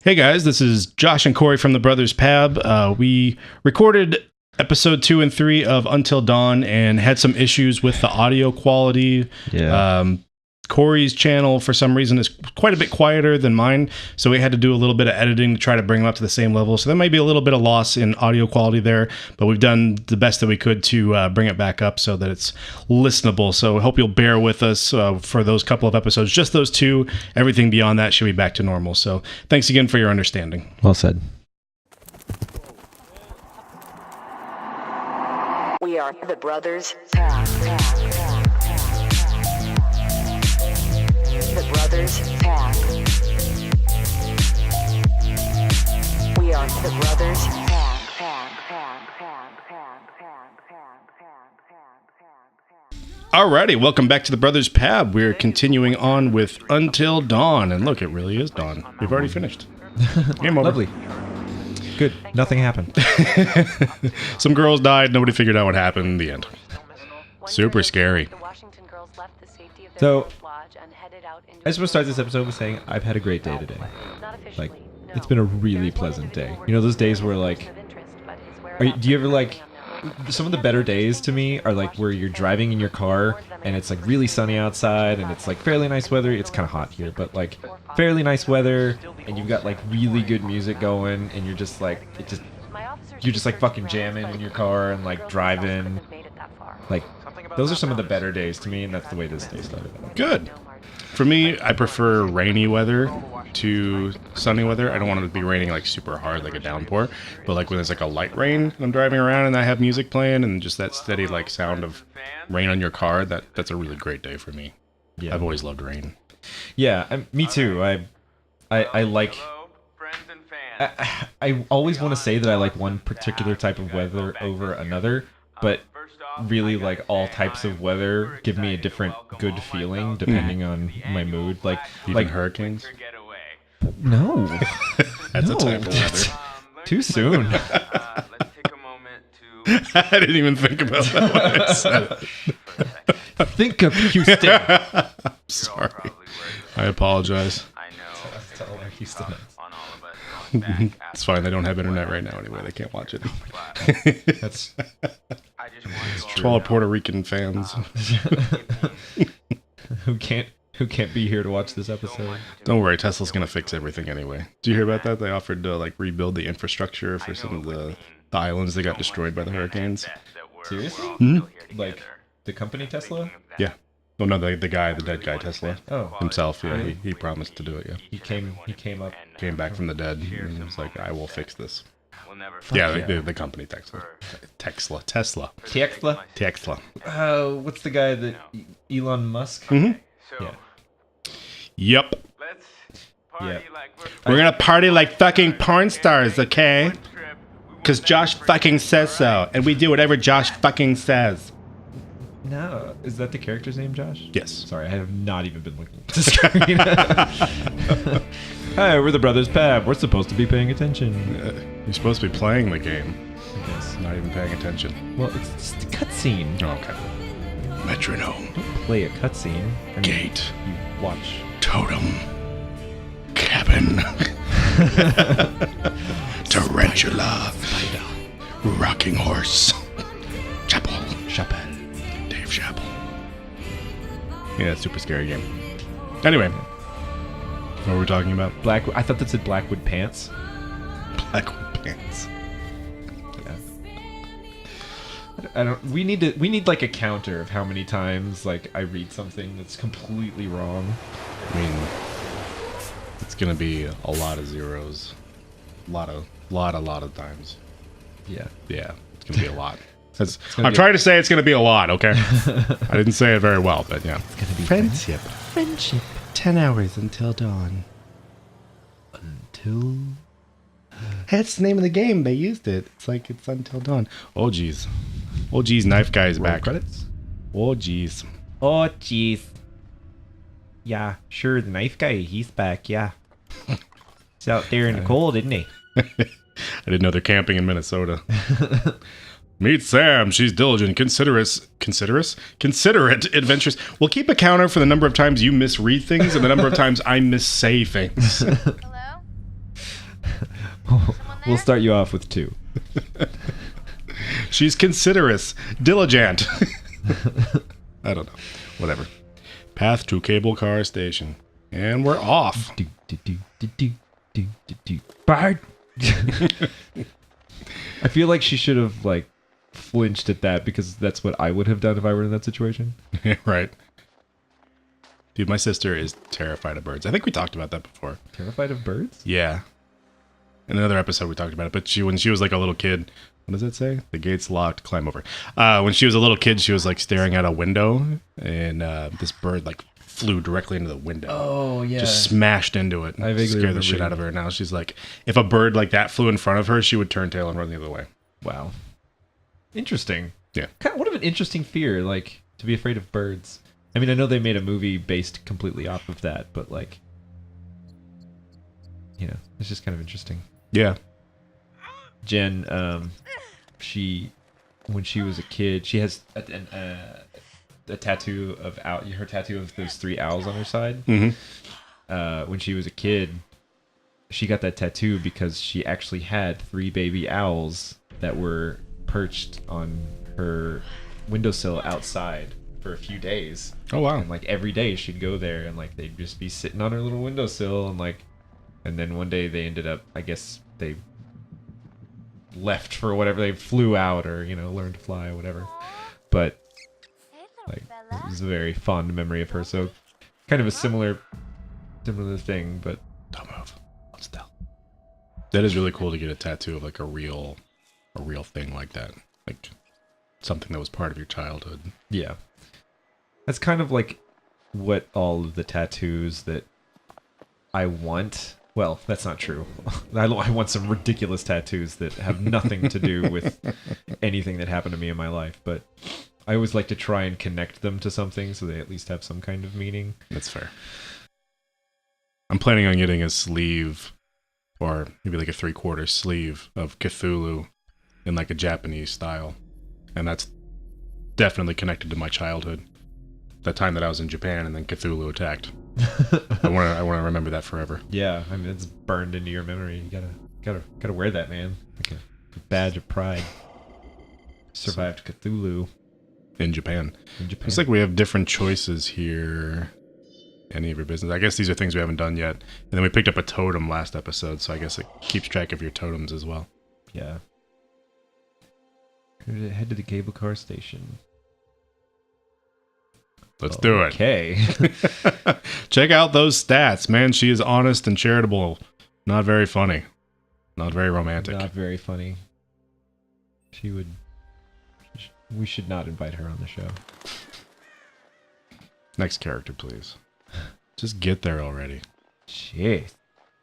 Hey guys, this is Josh and Corey from the Brothers Pab. We recorded episode 2 and 3 of Until Dawn and had some issues with the audio quality. Corey's channel, for some reason, is quite a bit quieter than mine, so we had to do a little bit of editing to try to bring them up to the same level. So there might be a little bit of loss in audio quality there, but we've done the best that we could to bring it back up so that it's listenable. So I hope you'll bear with us for those couple of episodes, just those two. Everything beyond that should be back to normal. So thanks again for your understanding. Well said. We are the Brothers Pab. The Brothers Pab. We are the Brothers Pab. Alrighty, welcome back to the Brothers Pab. We're continuing on with Until Dawn, and look, it really is dawn. We've already finished. Game over. Lovely. Good. Nothing happened. Some girls died. Nobody figured out what happened in the end. Super scary. So, I just want to start this episode with saying I've had a great day today. Like, it's been a really pleasant day. You know those days where, like, do you ever, like, some of the better days to me are, like, where you're driving in your car and it's, like, really sunny outside and it's, like, fairly nice weather. It's kind of hot here, but, like, fairly nice weather and you've got, like, really good music going and you're just, like, you're just, like, fucking jamming in your car and, like, driving. Like, those are some of the better days to me, and that's the way this day started. Good. For me, I prefer rainy weather to sunny weather. I don't want it to be raining like super hard, like a downpour, but like when it's like a light rain and I'm driving around and I have music playing and just that steady like sound of rain on your car, that's a really great day for me. Yeah. I've always loved rain. Yeah, me too. I like... I always want to say that I like one particular type of weather over another, but really like all types of weather give me a different good feeling depending on my mood. Like hurricanes? No. That's a type of weather. Too soon. I didn't even think about that when I said it. Think of Houston. Sorry. I apologize. Tell our Houstonites. It's fine. They don't have internet right now anyway. They can't watch it. That's to all Puerto Rican fans who can't be here to watch this episode. Don't worry, Tesla's gonna fix everything anyway. Did you hear about that? They offered to like rebuild the infrastructure for some of the islands that got destroyed by the hurricanes. Seriously? Mm-hmm. Like the company Tesla? Yeah. Well, no, the dead guy Tesla. Oh, himself. Yeah, he promised to do it. Yeah. Came back from the dead and was like, I will fix this. Yeah. The company Tesla. Tesla. What's the guy that Elon Musk? Mm-hmm. Yeah. Yep. Yeah. We're gonna party like fucking porn stars, okay? Because Josh fucking says so, and we do whatever Josh fucking says. No, is that the character's name, Josh? Yes. Sorry, I have not even been looking at the screen. Hi, we're the Brothers Pab. We're supposed to be paying attention. You're supposed to be playing the game. I guess. Not even paying attention. Well, it's just a cutscene. Oh, okay. Metronome. Don't play a cutscene. Gate. You watch. Totem. Cabin. Tarantula. Spider. Rocking horse. Chapel. Dave Chapel. Yeah, it's a super scary game. Anyway, what were we talking about? I thought that said Blackwood Pants. Blackwood Pants. Yeah. We need like a counter of how many times like I read something that's completely wrong. I mean, it's gonna be a lot of zeros. A lot of times. Yeah. Yeah, it's gonna be a lot. I'm trying to say it's going to be a lot, okay? I didn't say it very well, but yeah. It's going to be Friendship. 10 hours until dawn. Until... Hey, that's the name of the game. They used it. It's like it's Until Dawn. Oh, jeez. Knife Guy's back. Credits? Oh, jeez. Yeah, sure, the Knife Guy, he's back, yeah. He's out there in the cold, isn't he? I didn't know they're camping in Minnesota. Meet Sam. She's diligent, considerate, adventurous. We'll keep a counter for the number of times you misread things and the number of times I missay things. Hello? We'll start you off with 2. She's considerate, diligent. I don't know. Whatever. Path to cable car station. And we're off. Bird. I feel like she should have like flinched at that because that's what I would have done if I were in that situation. Right. Dude, my sister is terrified of birds. I think we talked about that before. Terrified of birds? Yeah. In another episode we talked about it, but when she was like a little kid, what does that say? The gate's locked, climb over. When she was a little kid, she was like staring out a window, and this bird like flew directly into the window. Oh, yeah. Just smashed into it. I vaguely scared the shit out of her. Now she's like, if a bird like that flew in front of her, she would turn tail and run the other way. Wow. Interesting. Yeah. What of an interesting fear, like, to be afraid of birds. I mean, I know they made a movie based completely off of that, but like, you know, it's just kind of interesting. Yeah. Jen, when she was a kid, she has a tattoo of her tattoo of those 3 owls on her side. Mm-hmm. When she was a kid, she got that tattoo because she actually had 3 baby owls that were perched on her windowsill outside for a few days. Oh wow. And like every day she'd go there and like they'd just be sitting on her little windowsill and then one day they ended up, I guess they left for whatever, they flew out or, you know, learned to fly or whatever. But like it was a very fond memory of her, so kind of a similar thing, but don't move. Hold still. That is really cool to get a tattoo of like a real thing like that. Like something that was part of your childhood. Yeah. That's kind of like what all of the tattoos that I want. Well, that's not true. I want some ridiculous tattoos that have nothing to do with anything that happened to me in my life, but I always like to try and connect them to something so they at least have some kind of meaning. That's fair. I'm planning on getting a sleeve or maybe like a 3/4 sleeve of Cthulhu in like a Japanese style. And that's definitely connected to my childhood. That time that I was in Japan and then Cthulhu attacked. I want to remember that forever. Yeah, I mean it's burned into your memory. You gotta wear that, man. Like a badge of pride. Survived Cthulhu in Japan. It's like we have different choices here. Any of your business. I guess these are things we haven't done yet. And then we picked up a totem last episode, so I guess it keeps track of your totems as well. Yeah. Head to the cable car station. Let's do it. Okay. Check out those stats, man. She is honest and charitable. Not very funny. Not very romantic. Not very funny. We should not invite her on the show. Next character, please. Just get there already. Shit.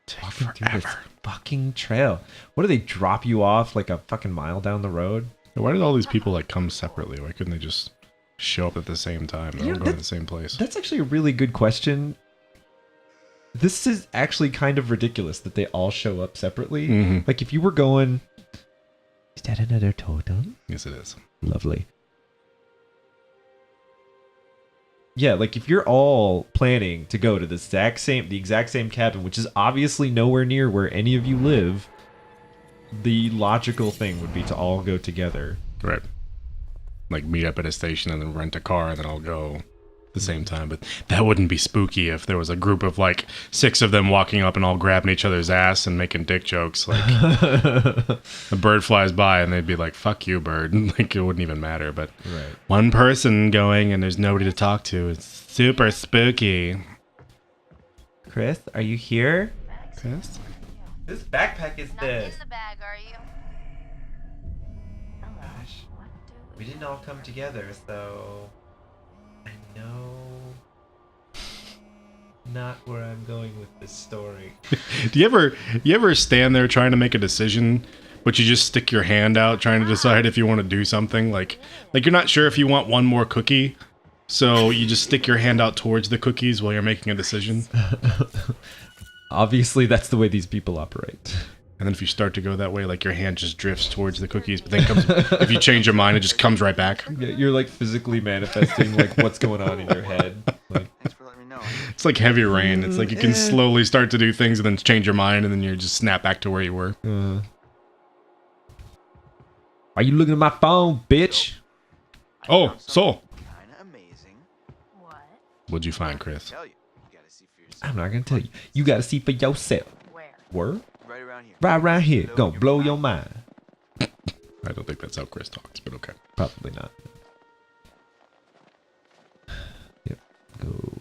Take forever. Fucking trail. What do they drop you off like a fucking mile down the road? Why did all these people like come separately? Why couldn't they just show up at the same time? They're all going to the same place. That's actually a really good question. This is actually kind of ridiculous that they all show up separately. Mm-hmm. Like if you were going, is that another totem? Yes, it is. Lovely. Yeah, like if you're all planning to go to the exact same cabin, which is obviously nowhere near where any of you live, the logical thing would be to all go together. Right. Like meet up at a station and then rent a car and then all go at the same time. But that wouldn't be spooky if there was a group of like 6 of them walking up and all grabbing each other's ass and making dick jokes. Like a bird flies by and they'd be like, fuck you, bird. Like it wouldn't even matter. But right. One person going and there's nobody to talk to. It's super spooky. Chris, are you here? Chris? This backpack is this. In the bag, are you? Gosh, we didn't all come together, so I know not where I'm going with this story. Do you ever stand there trying to make a decision, but you just stick your hand out trying to decide if you want to do something? Like you're not sure if you want one more cookie, so you just stick your hand out towards the cookies while you're making a decision. Obviously, that's the way these people operate. And then if you start to go that way, like your hand just drifts towards the cookies, but then if you change your mind, it just comes right back. Yeah, you're like physically manifesting like what's going on in your head. Like, Thanks for letting me know. It's like heavy rain. It's like you can slowly start to do things and then change your mind and then you just snap back to where you were. Are you looking at my phone, bitch? Oh, Soul. Kinda amazing. What? What'd you find, Chris? Tell you. You gotta see for yourself. I'm not gonna tell you. You gotta see for yourself. Where? Word? Right around here. Right around here. Gonna blow your mind. I don't think that's how Chris talks, but okay. Probably not. Yep. Go.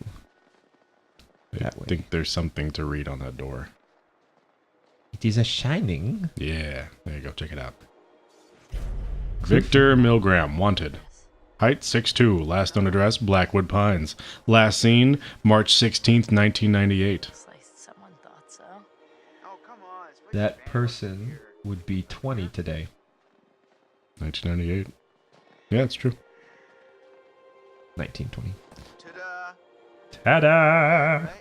I think there's something to read on that door. It is a shining. Yeah, there you go. Check it out. Victor Milgram, wanted. Height 6'2", last known address, Blackwood Pines. Last seen, March 16th, 1998. Looks like someone thought so. Oh, come on. It's way That too bad person here. would be 20 today. 1998. Yeah, it's true. 1920. Ta-da. Ta-da! Right?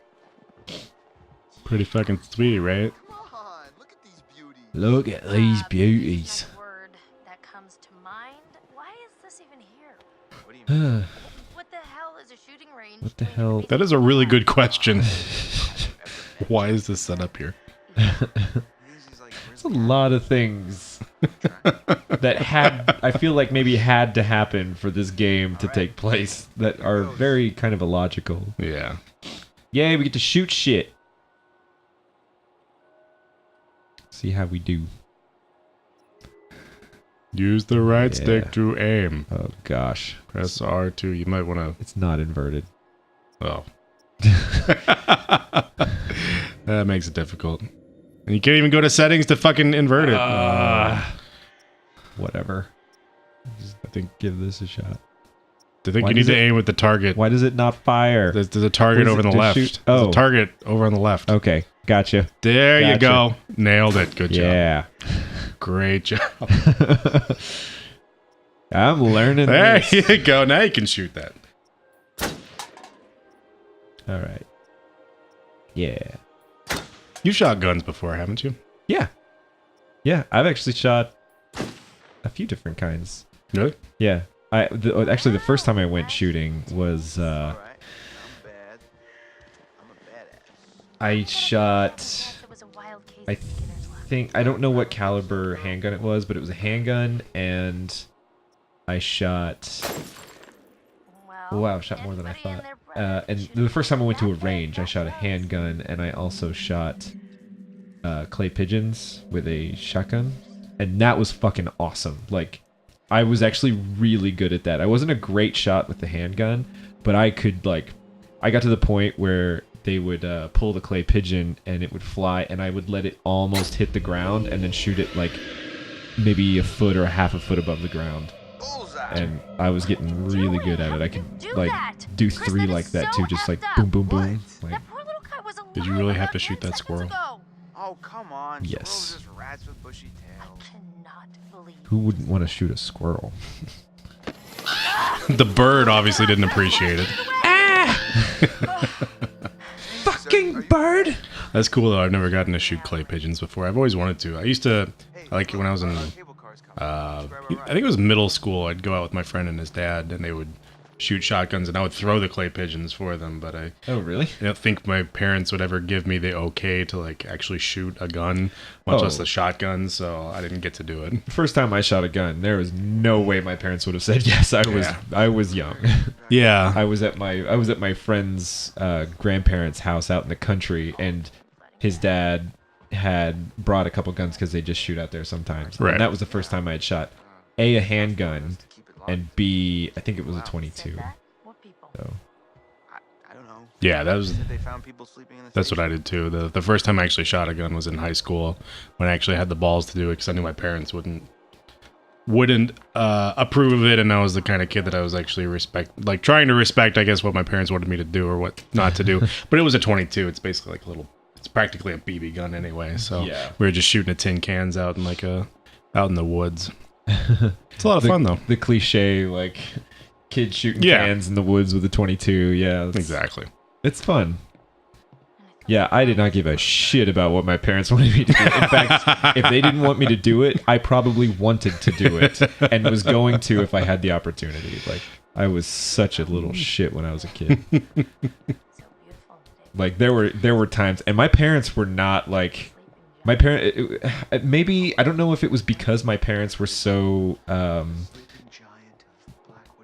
Pretty fucking sweet, right? Come on. Look at these beauties. Look at these beauties. That word that comes to mind. Why is this even here? What do you mean? What the hell is a shooting range? What the hell? That is a really good question. Why is this set up here? He's like, There's a lot of things that I feel like maybe had to happen for this game to take place that are very kind of illogical. Yeah. Yay, we get to shoot shit. See how we do. Use the right Yeah. stick to aim. Oh gosh. Press R2. You might want to... It's not inverted. Oh. That makes it difficult. And you can't even go to settings to fucking invert it. Whatever. I think give this a shot. I think Why you need does to it- aim with the target. Why does it not fire? There's a target What is over it on the to left. shoot? There's Oh. a target over on the left. Okay, gotcha. There you Gotcha. go. Nailed it. Good job. Yeah. Great job. I'm learning There this. you go. Now you can shoot that. All right. Yeah. You shot guns before, haven't you? Yeah. Yeah, I've actually shot a few different kinds. Really? Yeah. Actually, the first time I went shooting was All right. I'm bad. I'm a badass. I shot. It was a wild case I of beginner's luck. think I don't know what caliber handgun it was, but it was a handgun, and I shot. Well, Wow, I shot more than I anybody and thought. their brother And should the first time I went to a that range, I bad shot a for handgun, and I also shot clay pigeons with a shotgun, and that was fucking awesome. Like, I was actually really good at that. I wasn't a great shot with the handgun, but I could I got to the point where they would pull the clay pigeon and it would fly, and I would let it almost hit the ground and then shoot it like maybe a foot or a half a foot above the ground. Bullseye. And I was getting really good at it. I could do Chris, three that is like that so too, just like effed up. boom, boom, boom. Like, That poor little guy was Did you alive really have about to shoot 10 that seconds squirrel? ago. Oh, come on. Yes. Squirrels are just rats with bushy I tails. cannot believe who wouldn't want to shoot a squirrel? The bird obviously didn't appreciate it. Fucking bird! That's cool though. I've never gotten to shoot clay pigeons before. I've always wanted to. I used to, like when I was in, Cable cars coming. I think it was middle school. I'd go out with my friend and his dad, and they would shoot shotguns, and I would throw the clay pigeons for them. But I Oh, really? don't think my parents would ever give me the okay to like actually shoot a gun, much less Oh. a shotgun. So I didn't get to do it. The first time I shot a gun, there was no way my parents would have said yes. I was young. Yeah, I was at my friend's grandparents' house out in the country, and his dad had brought a couple guns because they just shoot out there sometimes. Right. And that was the first time I had shot a handgun, and B, I think it was a 22. that. What people? So I don't know. yeah, that was. Said they found people sleeping in the That's what I did too. The first time I actually shot a gun was in high school when I actually had the balls to do it because I knew my parents wouldn't approve of it, and I was the kind of kid that I was actually trying to respect, I guess, what my parents wanted me to do or what not to do. But it was a 22. It's basically like it's practically a BB gun anyway. So Yeah. we were just shooting at tin cans out in out in the woods. It's a lot of fun though. the cliche kid shooting Yeah. cans in the woods with a 22. Yeah, Exactly. It's fun. Yeah, I did not give a shit about what my parents wanted me to do. In fact, if they didn't want me to do it, I probably wanted to do it and was going to if I had the opportunity. Like, I was such a little shit when I was a kid. So beautiful Like there were times, and my parents were not like maybe I don't know if it was because my parents were so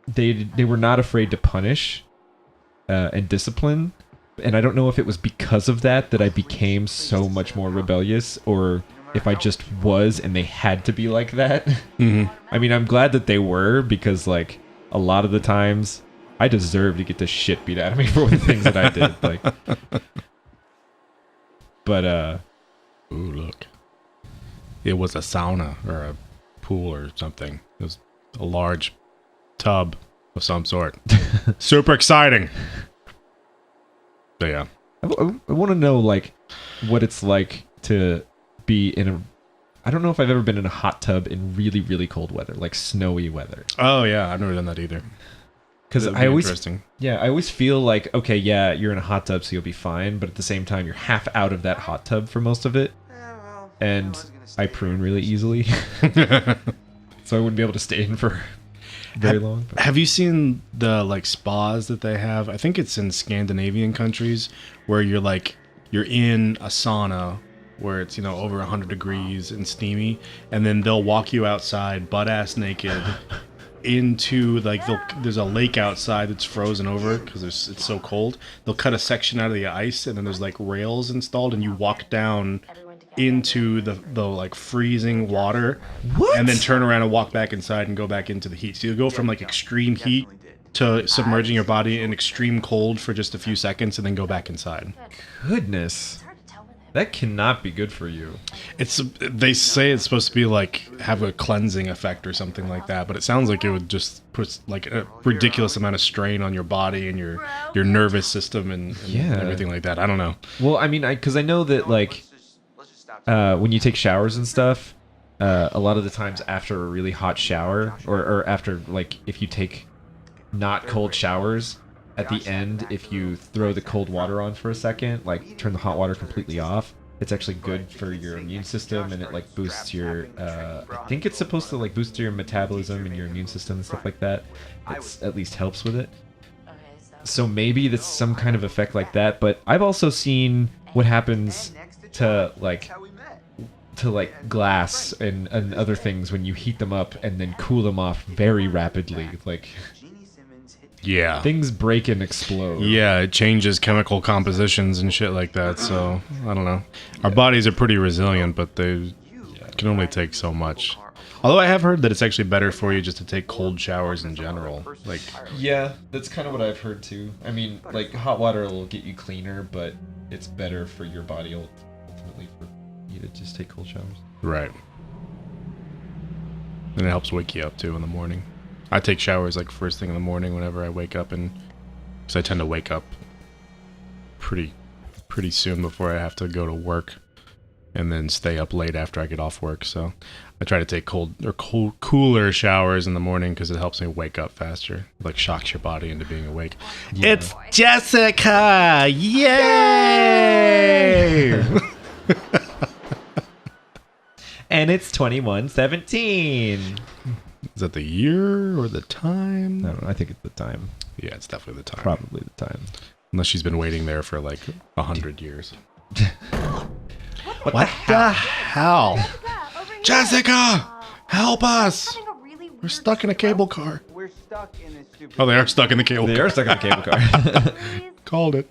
they were not afraid to punish and discipline, and I don't know if it was because of that I became so much more rebellious, or if I just was and they had to be like that. Mm-hmm. I mean, I'm glad that they were, because like a lot of the times I deserve to get the shit beat out of me for the things that I did. Like, but ooh, look, it was a sauna or a pool or something. It was a large tub of some sort. Super exciting. So yeah, I want to know like what it's like to be in a. I don't know if I've ever been in a hot tub in really, really cold weather, like snowy weather. Oh yeah, I've never done that either. Because That'd I be always, interesting. yeah, I always feel like, okay, yeah, you're in a hot tub, so you'll be fine, but at the same time, you're half out of that hot tub for most of it, and I prune really easily, so I wouldn't be able to stay in for very long. But. Have you seen the like spas that they have? I think it's in Scandinavian countries where you're in a sauna where it's, you know, over 100 degrees and steamy, and then they'll walk you outside butt ass naked into like there's a lake outside that's frozen over because it's so cold. They'll cut a section out of the ice, and then there's like rails installed, and you walk down into the like freezing water. What? And then turn around and walk back inside and go back into the heat. So you go from like extreme heat to submerging your body in extreme cold for just a few seconds, and then go back inside. Goodness. That cannot be good for you. They say it's supposed to be like have a cleansing effect or something like that, but it sounds like it would just put like a ridiculous amount of strain on your body and your nervous system and everything like that. I don't know. Well, I mean, because I know that like when you take showers and stuff, a lot of the times after a really hot shower, or after like if you take not cold showers, at the end, if you throw the cold water on for a second, like turn the hot water completely off, it's actually good for your immune system, and it like boosts your I think it's supposed to like boost your metabolism and your immune system and stuff like that. It's at least helps with it. So maybe that's some kind of effect like that, but I've also seen what happens to like glass and other things when you heat them up and then cool them off very rapidly. Like, yeah, things break and explode. Yeah, it changes chemical compositions and shit like that. So I don't know. Our bodies are pretty resilient, but they can only take so much. Although I have heard that it's actually better for you just to take cold showers in general. Like, yeah, that's kind of what I've heard too. I mean, like hot water will get you cleaner, but it's better for your body ultimately for you to just take cold showers. Right. And it helps wake you up too in the morning. I take showers like first thing in the morning whenever I wake up, and because I tend to wake up pretty soon before I have to go to work, and then stay up late after I get off work. So I try to take cooler showers in the morning because it helps me wake up faster. It like shocks your body into being awake. Yeah. It's Jessica! Yay! And it's 2117. Is that the year or the time? I don't know. I think it's the time. Yeah, it's definitely the time. Probably the time. Unless she's been waiting there for like 100 years. What the hell? Jessica! Help us! We're stuck in a cable car. We're stuck in a stupid. Oh, they are stuck in the cable They car. are stuck in a cable car. Called it.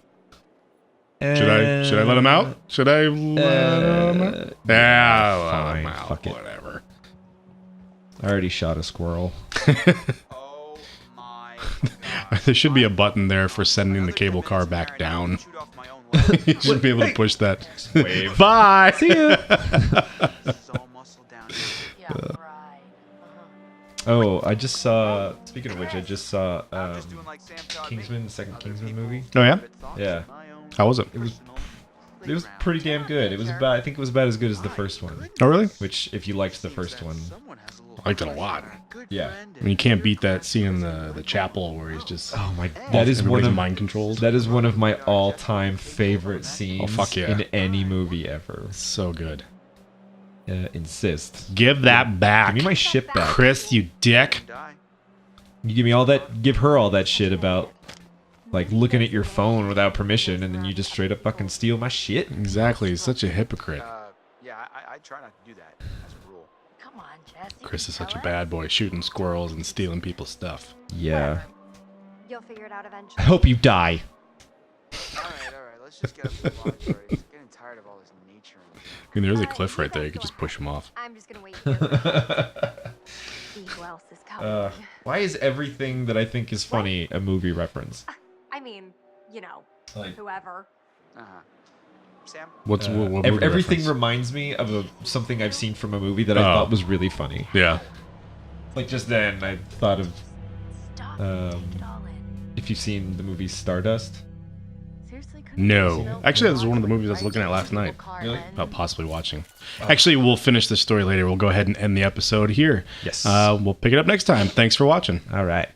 Should I let him out? Should I let him out? Yeah, fine. let him out. Fuck it. Whatever. I already shot a squirrel. Oh my. There should be a button there for sending the cable car back down. You should be able to push that. Wave. Bye! See ya! Oh, I just saw. Speaking of which, I just saw Kingsman, the second Kingsman movie. Oh yeah? Yeah, How was it? it was pretty damn good. It was about. I think it was about as good as the first one. Oh really? Which, if you liked the first one, I liked it a lot. yeah. I mean, you can't beat that scene in the chapel where he's just Oh my, that is one everybody's of mind controlled. that is one of my all-time favorite scenes. Oh, fuck yeah. In any movie ever. So good. Insist. Give that back. Give me my shit back. Chris, you dick. You give me all that. Give her all that shit about like looking at your phone without permission, and then you just straight up fucking steal my shit. Exactly. He's such a hypocrite. Yeah, I try not to do that as a rule. Come on, Jesse. Chris is such a bad boy, shooting squirrels and stealing people's stuff. Yeah. You'll figure it out eventually. I hope you die. All right. Let's just get up to the lodge already. I'm getting tired of all this nature. I mean, there's a cliff right there. You could just push him off. I'm just gonna wait here. See who else is coming. Why is everything that I think is funny a movie reference? I mean, you know, Like, whoever. Sam? What movie everything reference? reminds me of something I've seen from a movie that I Oh. thought was really funny. Yeah. Like just then, I thought of Stop. Um, Take it all in. if you've seen the movie Stardust. Seriously, couldn't No. you Actually, that was one of the movies I was looking at last night. Really? About possibly watching. Actually, we'll finish this story later. We'll go ahead and end the episode here. Yes. We'll pick it up next time. Thanks for watching. All right.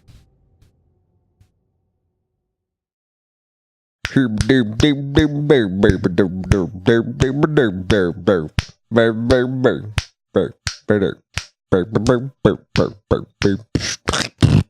Better.